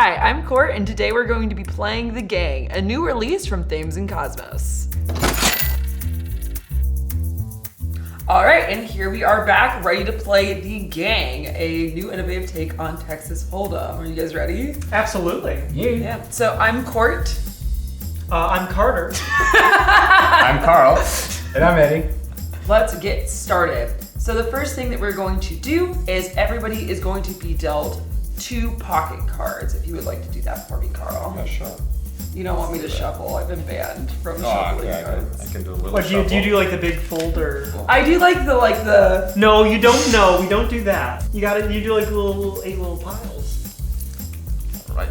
Hi, I'm Court, and today we're going to be playing The Gang, a new release from Thames Kosmos. All right, and here we are back, ready to play The Gang, a new innovative take on Texas Hold'em. Are you guys ready? Absolutely. Yeah. So I'm Court. I'm Carter. I'm Karl. And I'm Eddie. Let's get started. So the first thing that we're going to do is everybody is going to be dealt 2 pocket cards. If you would like to do that for me, Karl. Yeah, sure. You don't want me to shuffle. I've been banned from shuffling cards. I can do a little What, shuffle. do you do like the big folder? I do like the. No, you don't know. We don't do that. You do like 8 little piles. Right.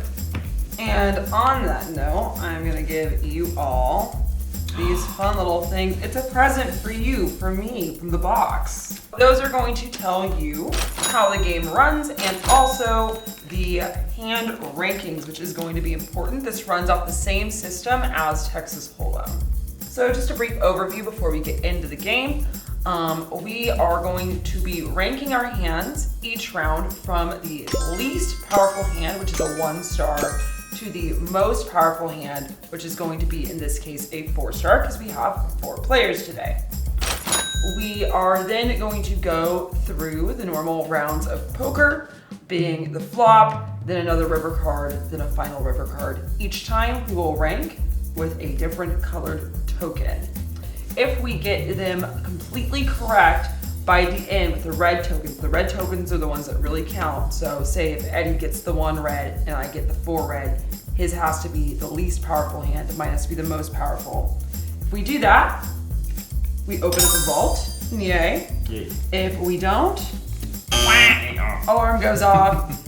And on that note, I'm gonna give you all these fun little things. It's a present for you, for me, from the box. Those are going to tell you how the game runs and also the hand rankings, which is going to be important. This runs off the same system as Texas Hold'em. So just a brief overview before we get into the game. We are going to be ranking our hands each round from the least powerful hand, which is a 1-star, to the most powerful hand, which is going to be, in this case, a 4-star, because we have 4 players today. We are then going to go through the normal rounds of poker, being the flop, then another river card, then a final river card. Each time we will rank with a different colored token. If we get them completely correct by the end with the red tokens are the ones that really count. So say if Eddie gets the 1 red and I get the 4 red, his has to be the least powerful hand, mine has to be the most powerful. If we do that, we open up a vault, yay. If we don't, alarm goes off.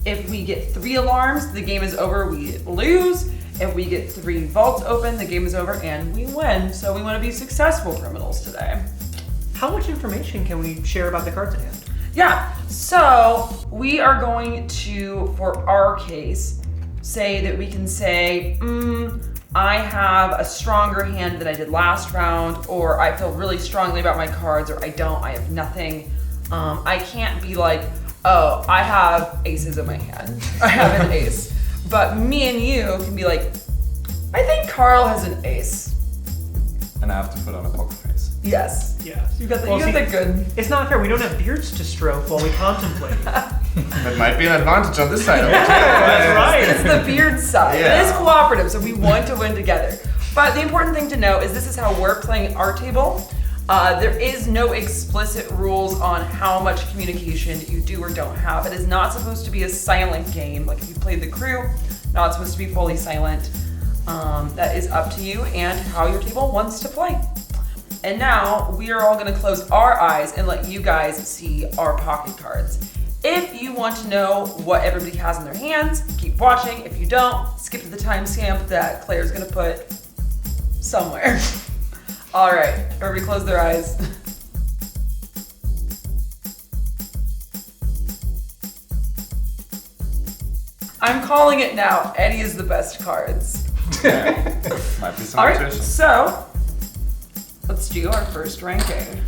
If we get 3 alarms, the game is over, we lose. If we get 3 vaults open, the game is over and we win. So we want to be successful criminals today. How much information can we share about the cards at hand? Yeah, so we are going to, for our case, say that we can say, I have a stronger hand than I did last round, or I feel really strongly about my cards, or I don't, I have nothing. I can't be like, oh, I have aces in my hand. I have an ace. But me and you can be like, I think Karl has an ace. And I have to put on a poker face. Yes. Yes. You got the good. It's not fair. We don't have beards to stroke while we contemplate. That might be an advantage on this side. That's right. It's the beard side. Yeah. It is cooperative, so we want to win together. But the important thing to know is this is how we're playing our table. There is no explicit rules on how much communication you do or don't have. It is not supposed to be a silent game. Like if you played the crew, not supposed to be fully silent. That is up to you and how your table wants to play. And now we are all gonna close our eyes and let you guys see our pocket cards. If you want to know what everybody has in their hands, keep watching. If you don't, skip to the timestamp that Claire's gonna put somewhere. All right, everybody close their eyes. I'm calling it now. Eddie is the best cards. Might be some All right, intuition. so let's do our first ranking.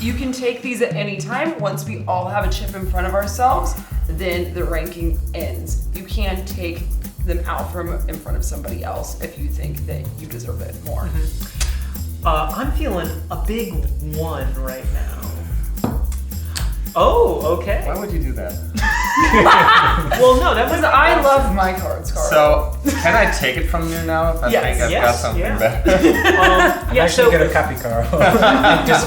You can take these at any time. Once we all have a chip in front of ourselves, then the ranking ends. You can take them out from in front of somebody else if you think that you deserve it more. I'm feeling a big 1 right now. Oh, okay. Why would you do that? Well, no, that was Because I love my cards, Karl. So, can I take it from you now if I Yes. think I've got Yes, something yeah. better? I'm actually get a copy, Karl.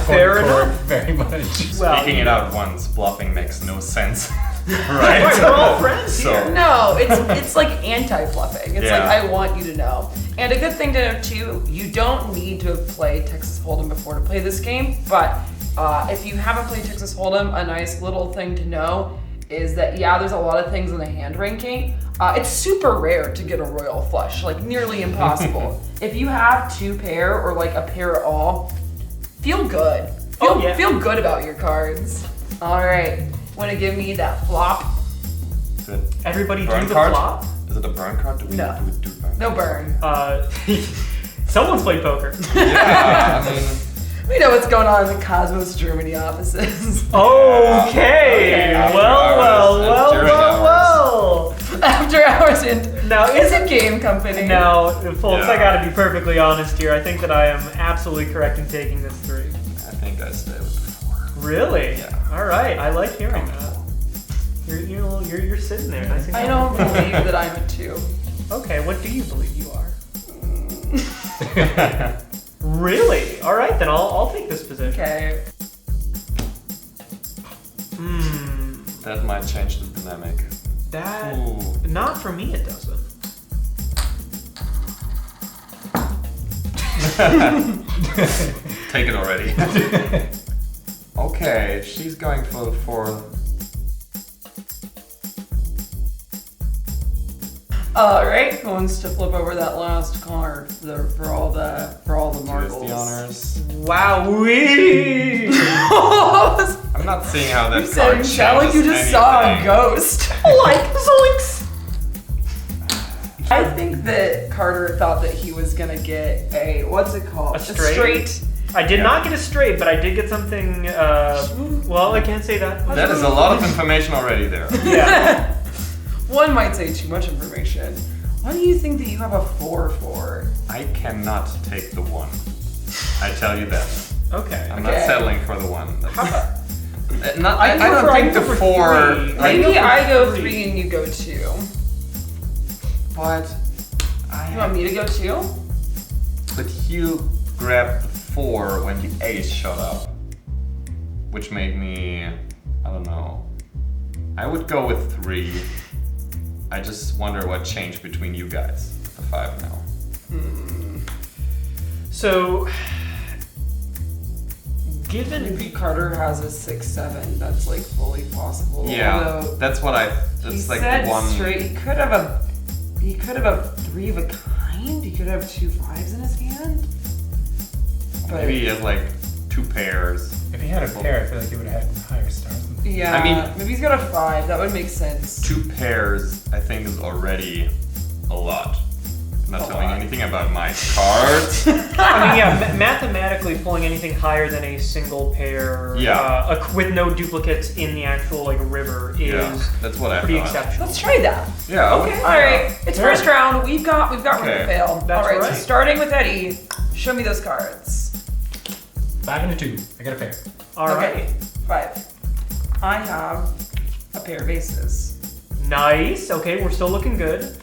Fair enough. Very much. Well, Speaking it out once, bluffing makes no sense. Right, Right? we're all friends So- here. No, it's like anti-fluffing. It's Yeah. like I want you to know. And a good thing to know too, you don't need to have played Texas Hold'em before to play this game, but if you haven't played Texas Hold'em, a nice little thing to know is that there's a lot of things in the hand ranking. It's super rare to get a royal flush, like nearly impossible. If you have 2 pair or like a pair at all, feel good. Feel good about your cards. All right, want to give me that flop? Everybody do Burn the card? flop. Is it a burn card? Do we No. do burn? No burn. Someone's played poker. Yeah, I mean, We know what's going on in the Cosmos Germany offices. Okay. After Well. hours. No, It's a game company. No, folks, Yeah. I gotta be perfectly honest here. I think that I am absolutely correct in taking this 3. I think I stay with the 4. Really? Yeah. All right, I like hearing that. You're sitting there. Nice and I don't comfortable. believe that I'm a 2. Okay, what do you believe you are? Really? All right, then I'll take this position. Okay. That might change the dynamic. That Ooh. not for me. It doesn't. Take it already. Okay, she's going for the 4. All right, who wants to flip over that last card for all the marbles? Here's the honors. Wowee! I'm not seeing how that You said card you sound like you changes just saw a anything. ghost. Like zoinks! I think that Carter thought that he was gonna get a what's it called? A straight? I did not get a straight, but I did get something. Well, I can't say that. That is a lot of information already there. Yeah. One might say too much information. What do you think that you have a 4 for? I cannot take the 1. I tell you that. Okay. I'm not Okay. settling for the 1. How about? I don't think the 4. three. Maybe I go three. 3 and you go 2. But You want me to go 2? But you grabbed the 4 when the ace showed up, which made me, I don't know. I would go with 3. I just wonder what changed between you guys. The 5 now. So, given Maybe Carter has a 6-7. That's like fully possible. Yeah, Although that's what I. he That's like said the one. straight. He could have a 3 of a kind. He could have 2 5s in his hand. But Maybe he has like 2 pairs. If he had a pair, I feel like he would have had higher stars. yeah, I mean- maybe he's got a 5. That would make sense. 2 pairs, I think, is already a lot. Not A telling lot. anything about my cards. I mean, yeah, mathematically pulling anything higher than a single pair, Yeah. with no duplicates in the actual like river is Yeah, that's what I pretty thought. exceptional. Let's try that. Yeah. Okay. All right. It's first round. We've got room Okay. to fail. That's all right. right. So starting with Eddie, show me those cards. 5 and a 2. I got a pair. All right, Okay. 5. I have a pair of aces. nice. Okay, we're still looking good.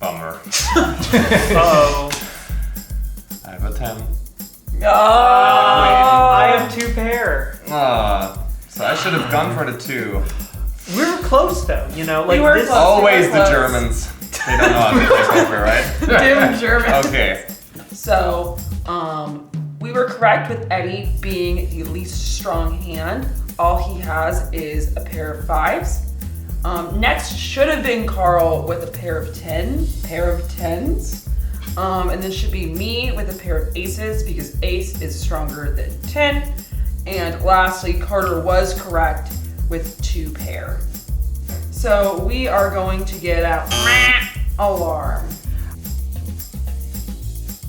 Bummer. Uh-oh. I have a 10. Oh. I have 2 pair. So I should have gone for the 2. We were close though, you know, like were this. close. Always Close. the Germans. They don't know how to play poker, right? Dim German. Okay. So, we were correct with Eddie being the least strong hand. All he has is a pair of 5s. Next should have been Karl with a pair of 10s. And this should be me with a pair of aces because ace is stronger than 10. And lastly, Carter was correct with 2 pair. So we are going to get out alarm.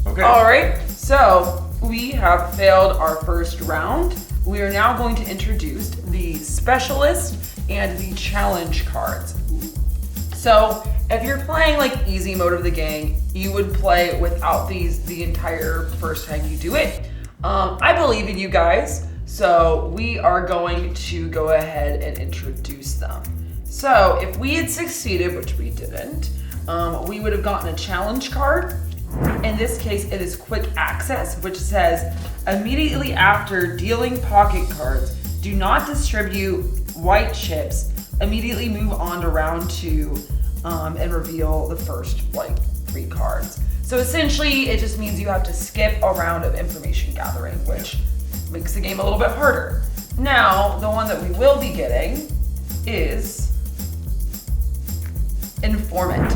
Okay. All right, so we have failed our first round. We are now going to introduce the specialist and the challenge cards. So if you're playing like easy mode of the game, you would play without these the entire first time you do it. I believe in you guys, so we are going to go ahead and introduce them. So if we had succeeded, which we didn't, we would have gotten a challenge card. In this case, it is quick access, which says immediately after dealing pocket cards, do not distribute white chips. Immediately move on to round 2 and reveal the first like 3 cards. So essentially, it just means you have to skip a round of information gathering, which makes the game a little bit harder. Now, the one that we will be getting is Informant.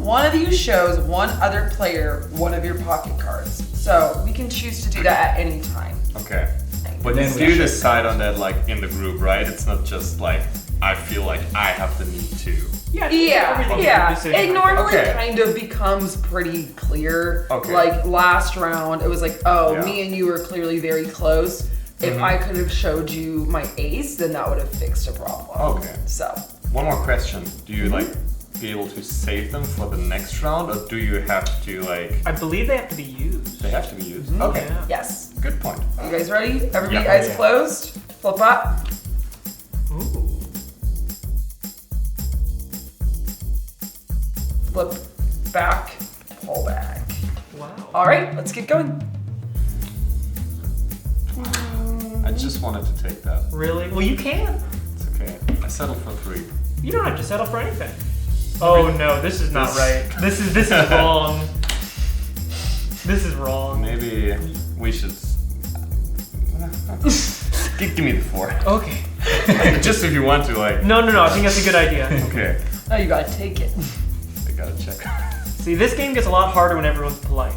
One of you shows one other player one of your pocket cards. So we can choose to do that at any time. Okay. But Then you we should- decide on that like in the group, right? It's not just like I feel like I have the need to. Yeah, Yeah, everything is a yeah. decision. It normally Okay. kind of becomes pretty clear. Okay. Like last round, it was like, oh, Yeah. me and you were clearly very close. If I could have showed you my ace, then that would have fixed a problem. Okay. So, One more question. Do you like be able to save them for the next round, or do you have to like? I believe they have to be used. They have to be used. Okay. Yeah. Yes. Good point. You guys ready? Everybody, Yeah. eyes Yeah. closed. Flip up. Ooh. Flip back. Pull back. Wow. All right, let's get going. I just wanted to take that. Really? Well, you can. It's okay. I settled for 3. You don't have to settle for anything. Oh no, this is not right. This is wrong. This is wrong. Maybe we should. Give me the 4. Okay. Just if you want to, like. No. I think that's a good idea. Okay. Now you gotta take it. I gotta check. See, this game gets a lot harder when everyone's polite.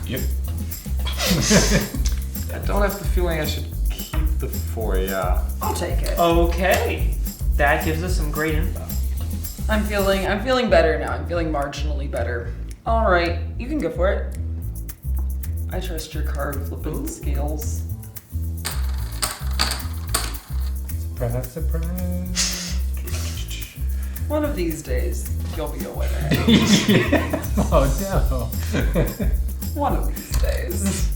Yep. I don't have the feeling I should keep the 4. Yeah. I'll take it. Okay. That gives us some great info. I'm feeling better now. I'm feeling marginally better. All right, you can go for it. I trust your card flipping skills. Surprise, surprise. One of these days, you'll be a winner. Oh no. One of these days.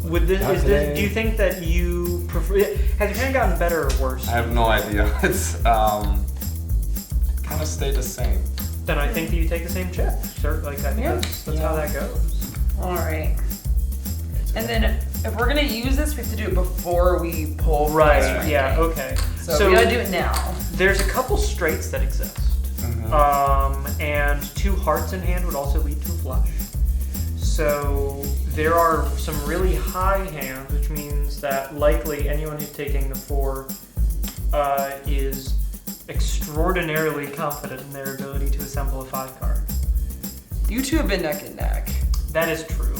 Would this, Not is today. this, do you think that you prefer, has your hand gotten better or worse? I have no idea. It's kind of stayed the same. Then I think that you take the same chip. Sure, like I think Yeah. that's how that goes. All right. And then if we're gonna use this, we have to do it before we pull. for Right, this yeah, ranking. okay. So we gotta do it now. There's a couple straights that exist. Mhm. And 2 hearts in hand would also lead to a flush. So there are some really high hands, which means that likely anyone who's taking the 4 is extraordinarily confident in their ability to assemble a 5 card. You two have been neck and neck. That is true.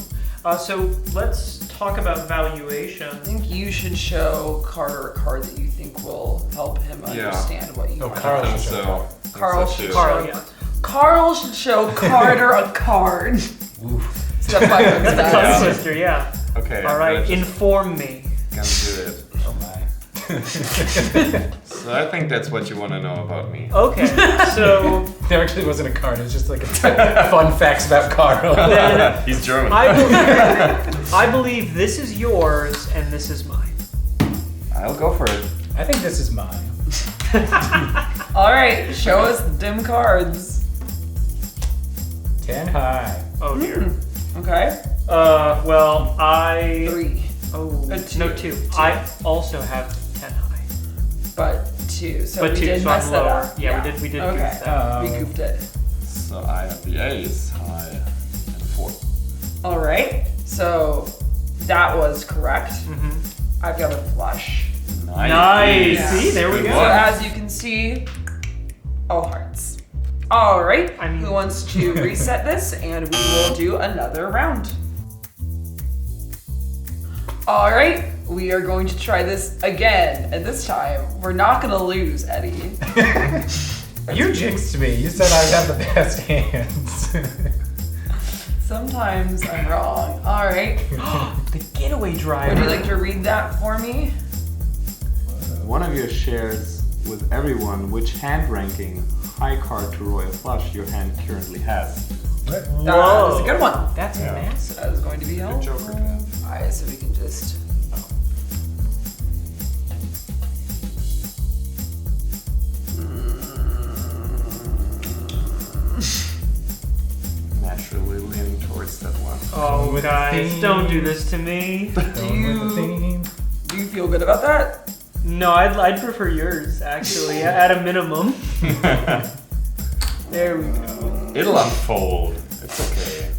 So let's talk about valuation. I think you should show Carter a card that you think will help him Yeah. understand what you Oh, want. Carl I think should so. show. I think Carl so, should too. Karl, yeah. Carl should show Carter a card. Oof. Step by That's a step. tongue Yeah. twister, yeah. Okay. All right, I'm just inform me. gonna do it. Oh my. So I think that's what you want to know about me. Okay, so There actually wasn't a card. It was just like a fun facts about Karl. then He's German. I believe this is yours and this is mine. I'll go for it. I think this is mine. All right, show us the dim cards. 10 high. Oh dear. Okay. Well, I. 3, Oh, two. no, 2. I also have 10 high. but 2. So But we 2, did so mess I'm that lower. up. Yeah, we did Okay. goof that. We goofed it. So I have the ace high and 4. All right. So that was correct. Mm-hmm. I've got a flush. Nice. Yeah. See, there we Good go. So one. as you can see, all hearts. All right. I mean- Who wants to reset this, and we will do another round. All right. We are going to try this again, and this time we're not going to lose, Eddie. You jinxed me. You said I have the best hands. Sometimes I'm wrong. All right. The getaway driver. Would you like to read that for me? One of you shares with everyone which hand ranking high card to royal flush your hand currently has. What? Whoa. That's a good one. That's Yeah. massive. That is going to be Good helpful. joker to have. Alright, so we can just. Naturally leaning towards that one. Oh, With the guys, theme. don't do this to me. Going with the theme. Do you feel good about that? No, I'd prefer yours, actually, at a minimum. There we go. It'll unfold. It's okay.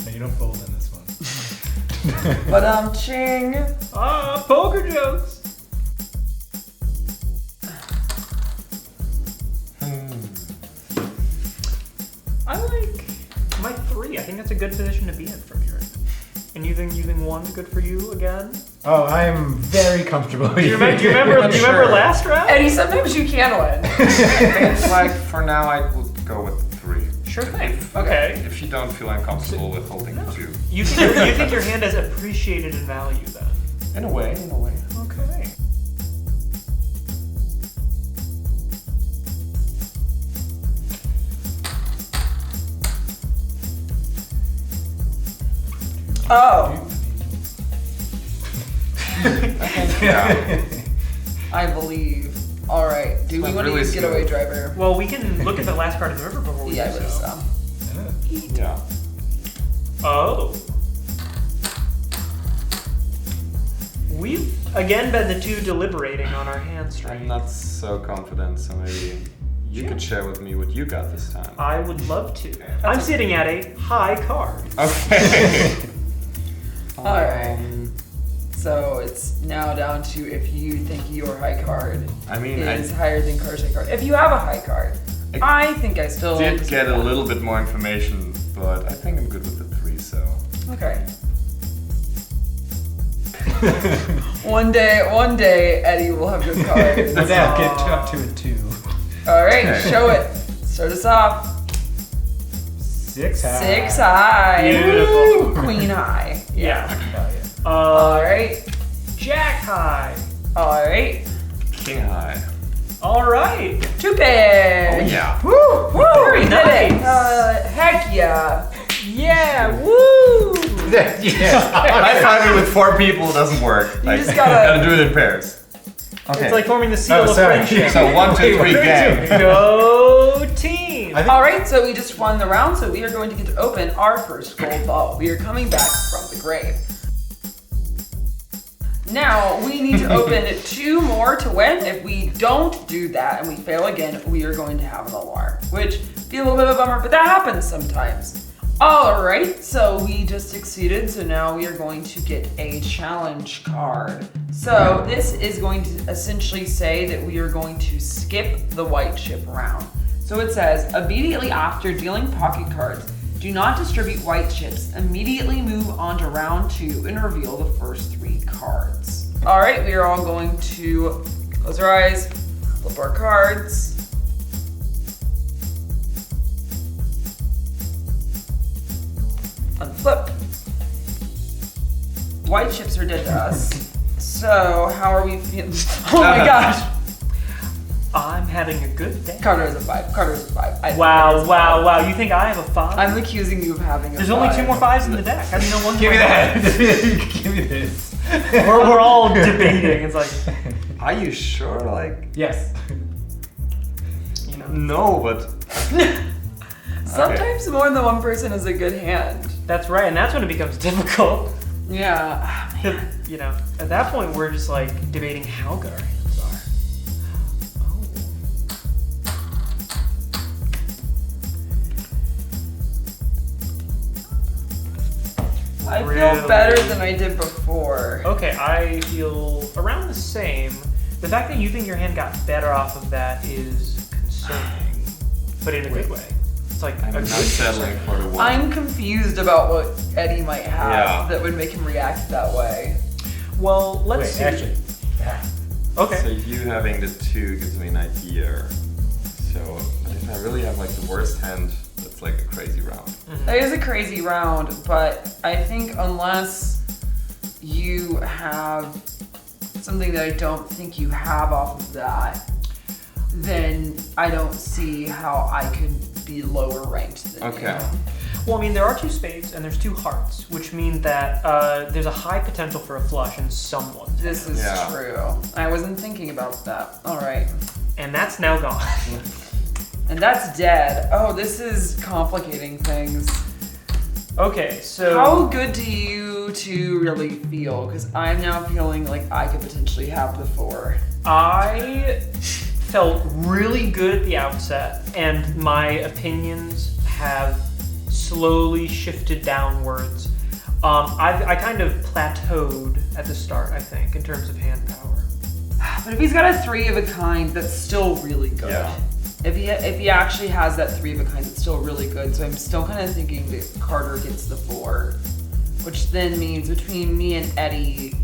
No, you don't fold in this one. But ching. Ah, poker jokes. I like my 3. I think that's a good position to be in from here. And using 1's good for you again. Oh, I am very comfortable Do you here. remember Sure. last round? Eddie, sometimes you can win. It's like for now I would go with 3. Sure thing. If, Okay. If you don't feel uncomfortable with holding 2. You think your hand has appreciated in value then? In a way. Okay. Oh, Yeah. I believe. All right. Do we Went want to really use slow. Getaway Driver? Well, we can look at the last part of the river before we Yeah, I do believe so. Yeah. Oh. We've again been the two deliberating on our hand I'm strength. not so confident, so maybe you could share with me what you got this time. I would love to. I'm sitting at a high card. Okay. Alright. So it's now down to if you think your high card I mean, is higher than Karl's high card. If you have a high card, I think I still did get a little bit more information, but I think I'm good with the 3, so. Okay. One day, Eddie will have good cards. But now get up to a 2. All right, Okay. show it. Start us off. 6 high. 6 high. Beautiful. Woo! Queen high. Yeah. Oh, yeah. All right. Jack high. All right. King high. All right. 2 big. Oh yeah. Woo! Woo! Very We did it. nice. Heck yeah. Yeah. Woo. Yeah. High fiving with 4 people doesn't work. You just gotta- gotta do it in pairs. Okay. It's like forming the seal Oh, of sorry. friendship. So 1, 2, 3, Wait, gang. Go team. I think- All right, so we just won the round, so we are going to get to open our first gold ball. We are coming back from the grave. Now, we need to open 2 more to win. If we don't do that and we fail again, we are going to have an alarm, which be a little bit of a bummer, but that happens sometimes. All right, so we just succeeded, so now we are going to get a challenge card. So this is going to essentially say that we are going to skip the white chip round. So it says, immediately after dealing pocket cards, do not distribute white chips. Immediately move on to round 2 and reveal the first 3 cards. All right, we are all going to close our eyes, flip our cards. Unflip. White chips are dead to us. So how are we feeling? Oh my gosh. I'm having a good day. Carter is a 5. Carter is a 5. I think Wow, Carter is a wow, 5. wow. You think I have a 5? I'm accusing you of having a There's 5. only 2 more 5s in the deck. How do you know one? Give me more? that. Give me this. We're all debating. It's like, Are you sure? Like, Yes. you know, no, but. Sometimes more than one person is a good hand. that's right, and that's when it becomes difficult. Yeah. Ah, man. You know, at that point, we're just like debating how good our hands are. I feel Really? better than I did before. Okay, I feel around the same. The fact that you think your hand got better off of that is concerning, but in a good way. It's like I'm a not good settling for the 1. I'm confused about what Eddie might have Yeah. that would make him react that way. Well, let's Wait, see. actually. Yeah. Okay. So you having the 2 gives me an idea. So if I really have like the worst hand, that's like a crazy round. It is a crazy round, but I think unless you have something that I don't think you have off of that, then I don't see how I could be lower ranked than Okay. you. Well, I mean, there are 2 spades and there's 2 hearts, which mean that there's a high potential for a flush in someone's This hand. is Yeah. true. I wasn't thinking about that. All right. And that's now gone. And that's dead. Oh, this is complicating things. Okay, so How good do you 2 really feel? Because I'm now feeling like I could potentially have the 4. I felt really good at the outset, and my opinions have slowly shifted downwards. I kind of plateaued at the start, I think, in terms of hand power. But if he's got a 3 of a kind, that's still really good. Yeah. If he actually has that 3 of a kind, it's still really good. So I'm still kind of thinking that Carter gets the 4, which then means between me and Eddie,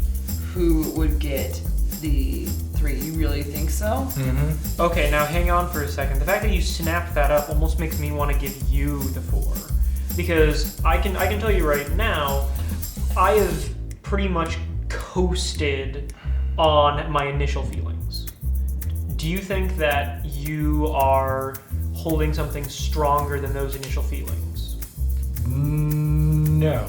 who would get the 3? You really think so? Mm-hmm. Okay, now hang on for a second. The fact that you snapped that up almost makes me want to give you the 4. Because I can tell you right now, I have pretty much posted on my initial feelings. Do you think that you are holding something stronger than those initial feelings? No.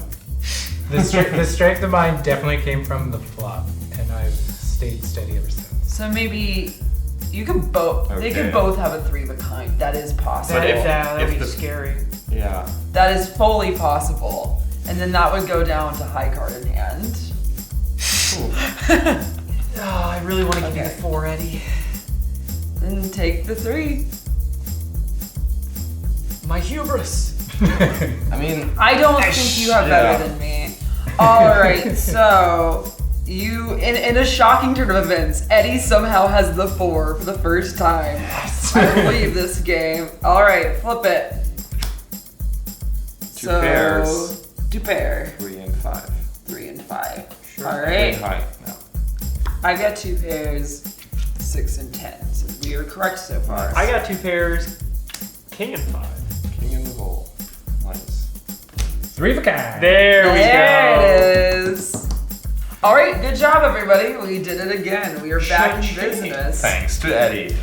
The strength of mind definitely came from the flop, and I've stayed steady ever since. So maybe you could both. They could Okay. both have a 3 of a kind. That is possible. But if that'd If be the- scary. Yeah. That is fully possible. And then that would go down to high card in hand. Oh, I really want to give you the Okay. 4, Eddie. And take the 3. My hubris. I mean, I don't think you have better than me. Alright, so you in a shocking turn of events, Eddie somehow has the 4 for the first time. I believe this game. Alright, flip it. Two pairs. 2 pair. 3 and 5. 3 and 5. Sure. Alright. High. No. I got 2 pairs, 6 and 10. So we are correct so far. I got 2 pairs, king and 5. King in the hole. Nice. 3 of a kind. There we There go. it is. All right, good job, everybody. We did it again. We are back in Cha-ching. business. Thanks to Eddie.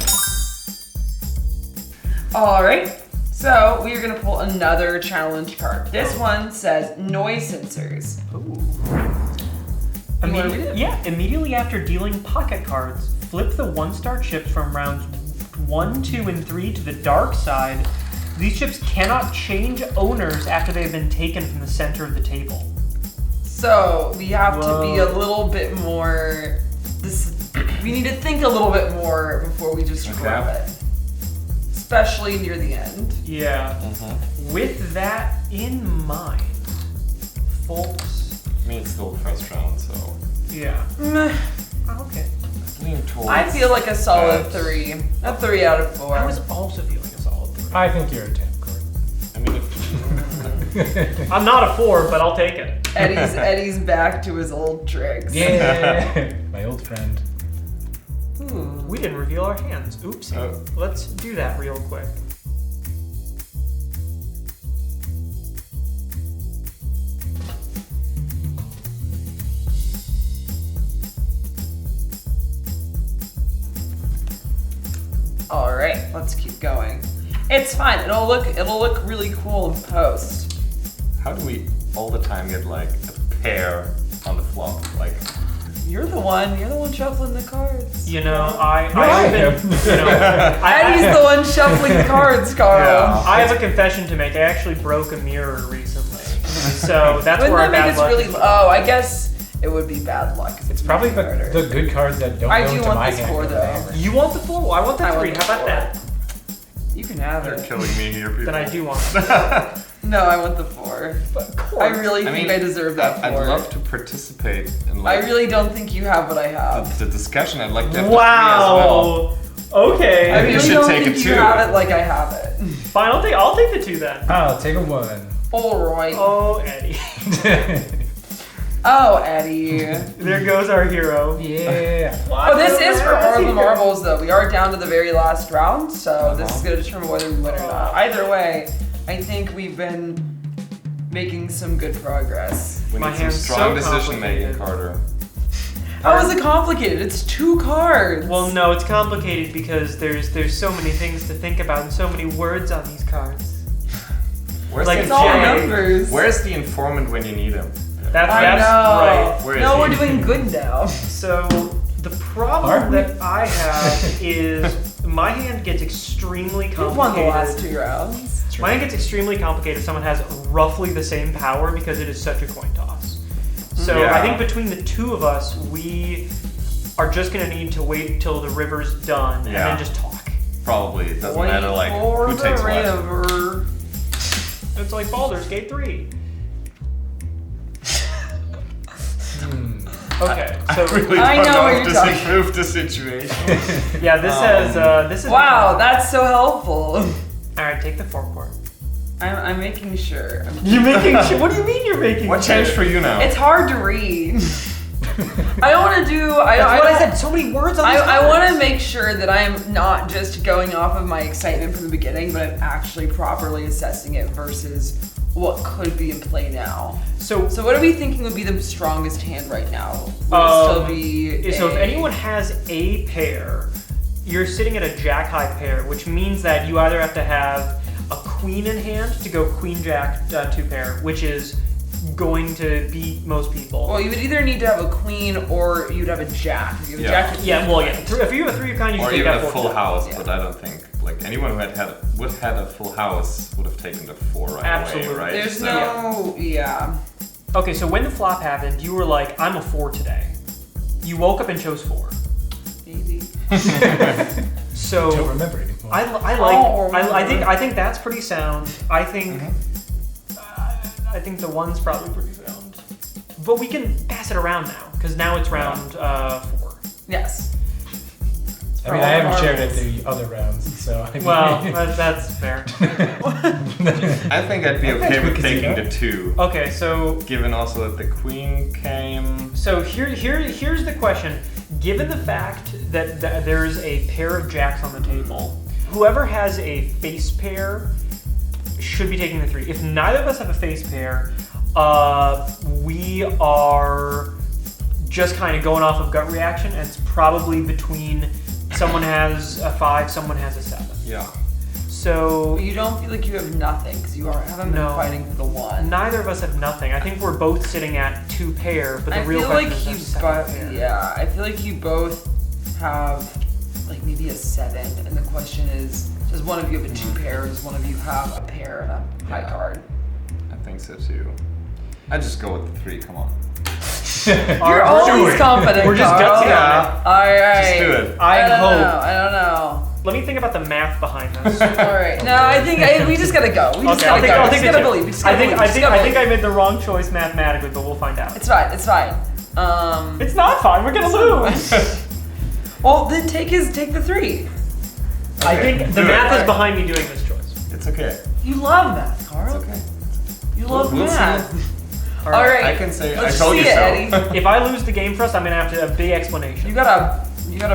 All right, so we are gonna pull another challenge card. This one says noise sensors. Ooh. You wanna read it? Yeah, immediately after dealing pocket cards, flip the 1-star chips from rounds 1, 2, and 3 to the dark side. These chips cannot change owners after they have been taken from the center of the table. So we have to be Whoa. a little bit more. We need to think a little bit more before we just grab it, especially near the end. Yeah. Mm-hmm. With that in mind, folks. I mean, it's still the first round, so. Yeah. Meh. Okay. Lean towards I feel like a solid that. 3. A 3 out of 4. I was also feeling a solid 3. I think you're a 10, Court. I mean, if. I'm not a 4, but I'll take it. Eddie's back to his old tricks. Yeah, my old friend. Ooh. We didn't reveal our hands. Oops. Oh. Let's do that real quick. All right, let's keep going. It's fine. It'll look really cool in post. How do we all the time get like a pair on the flop? Like, You're the one shuffling the cards. You know, I I have am. been, you know, Eddie's the one shuffling the cards, Karl. Yeah. I have a confession to make. I actually broke a mirror recently, so that's Wouldn't where our that make bad us luck. really? Oh, I guess it would be bad luck. 'cause It's probably making harder. the good cards that don't I go do into want my this hand. 4 go though. down. You want the 4? I want the I 3. want How the about 4. that? You can have you're it. killing me here, people. Then I do want it. No, I want the 4. I really think I deserve that 4. I'd love to participate in like I really don't think you have what I have. the discussion. I'd like to have Wow. Okay. I you really should don't take think a you 2. have it like I have it. Fine. I'll take the 2 then. I'll take a 1. All right. Oh, Eddie. Oh, Eddie. There goes our hero. Yeah. Oh, this is for Or the Marbles, though. We are down to the very last round, so this is going to determine whether we win or not. Either way, I think we've been making some good progress. We My need some hand's strong so decision making, complicated. Carter. How is it complicated? It's 2 cards. Well, no, it's complicated because there's so many things to think about and so many words on these cards. Where's Like the It's all Jay. numbers. Where's the informant when you need him? That's I know. right. Where is No, he? we're doing good now. So the problem Aren't we? that I have is my hand gets extremely We've won the last complicated. 2 rounds. My hand gets extremely complicated if someone has roughly the same power because it is such a coin toss. So Yeah. I think between the 2 of us, we are just gonna need to wait till the river's done and Yeah. then just talk. Probably. It doesn't Wait matter like for who the takes what. river. It's like Baldur's Gate 3. Okay, I so really I don't know know what if you're this talking- improved the situation. yeah, this is Wow, that's so helpful. All right, take the forecourt. I'm making sure. You making sure? What do you mean you're making? What changed for you now? It's hard to read. I don't want to do. That's what I said. So many words on this. I want to make sure that I'm not just going off of my excitement from the beginning, but I'm actually properly assessing it versus what could be in play now. So what are we thinking would be the strongest hand right now? Would it still be so if anyone has a pair, you're sitting at a jack high pair, which means that you either have to have a queen in hand to go queen jack 2 pair, which is going to beat most people. Well, you would either need to have a queen or you'd have a jack. If you have a jack, If you have a 3 of kind, you or can take even that a full 4. house, Yeah. but I don't think like anyone who would have a full house would have taken the 4 right Absolutely. away, right? There's So- no, yeah. Okay, so when the flop happened, you were like, I'm a 4 today. You woke up and chose 4. Maybe. So Don't remember anymore. I think that's pretty sound. I think I think the 1's probably pretty sound. But we can pass it around now because now it's round 4. Yes. I mean, I haven't shared it the other rounds, so. I mean, Well, that's fair. I think I'd be okay with taking the 2, Okay, so given also that the queen came. here's the question. Given the fact that there's a pair of jacks on the table, whoever has a face pair should be taking the 3. If neither of us have a face pair, we are just kind of going off of gut reaction, and it's probably between someone has a 5, someone has a 7. Yeah. So You don't feel like you have nothing because you haven't been No. fighting for the 1. neither of us have nothing. I think we're both sitting at 2 pair, but the I real feel question like is you our second pair. yeah, I feel like you both have like maybe a 7, and the question is, does one of you have a 2 pair, or does one of you have a pair and a high Yeah. card? I think so too. I just go with the 3. Come on. You're always confident. We're just Karl. gutsy on All right. Just do it. I don't hope. know. I don't know. Let me think about the math behind this. All right. No, I think we just gotta go. We just Okay, gotta go. I'll We take just the gotta 2. believe. We just I gotta think believe. I We think just I gotta think I believe. made the wrong choice mathematically, but we'll find out. It's fine. It's fine. It's not fine. We're gonna lose. Well, then take the 3. I think the Do it. math is behind me doing this choice. It's okay. You love math, Karl. It's okay. You love We'll math. see. All right. I can say Let's I told see you it, so. Eddie. If I lose the game for us, I'm gonna have to have a big explanation. You gotta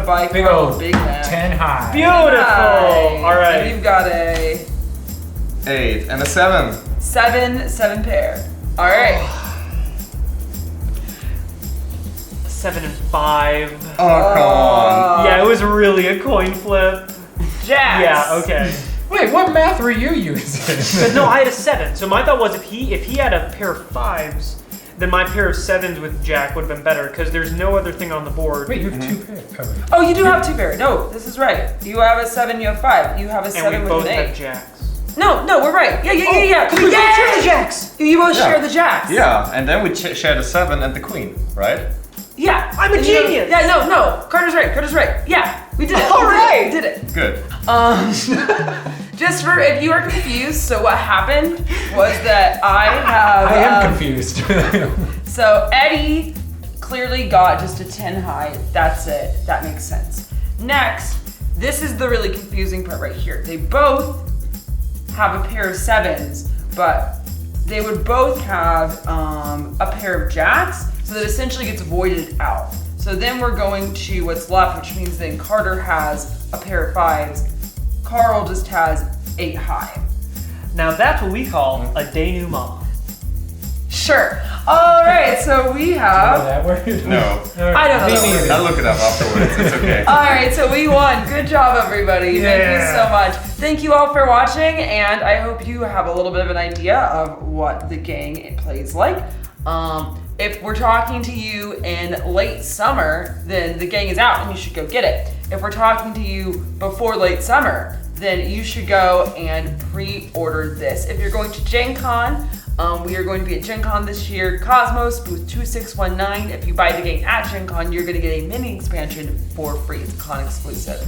buy Big Karl a old Big Mac. 10 high. Beautiful. Nice. All right. And you've got a 8 and a 7. 7 pair. All right. 7 and 5. Oh, come on. Yeah, it was really a coin flip. Jacks. Yeah. Okay. Wait, what math were you using? But no, I had a 7. So my thought was if he had a pair of 5s, then my pair of 7s with Jack would have been better because there's no other thing on the board. Wait, you have 2 pairs. Oh, wait. Oh, you do have 2 pair. No, this is right. You have a 7. You have 5. You have a And 7 we with both an 8. have Jacks. No, we're right. Yeah. Because we both share the Jacks. You both Yeah. share the jacks. Yeah, and then we share the 7 and the queen, right? Yeah. I'm a And you- genius. Yeah. No. Carter's right. Yeah. We did it. All right. We did it. Good. Just for if you are confused, so what happened was that I have. I am confused. So Eddie clearly got just a 10 high. That's it. That makes sense. Next, this is the really confusing part right here. They both have a pair of 7s, but they would both have a pair of jacks, so that essentially gets voided out. So then we're going to what's left, which means then Carter has a pair of 5s. Karl just has 8 high. Now that's what we call a denouement. Sure. All right, so we Know have. that word? No. I don't know Me that word. neither. I'll look it up afterwards. It's okay. All right, so we won. Good job, everybody. Thank you so much. Thank you all for watching, and I hope you have a little bit of an idea of what the gang plays like. If we're talking to you in late summer, then the gang is out and you should go get it. If we're talking to you before late summer, then you should go and pre-order this. If you're going to Gen Con, we are going to be at Gen Con this year, Cosmos, booth 2619. If you buy the game at Gen Con, you're going to get a mini expansion for free. It's con exclusive.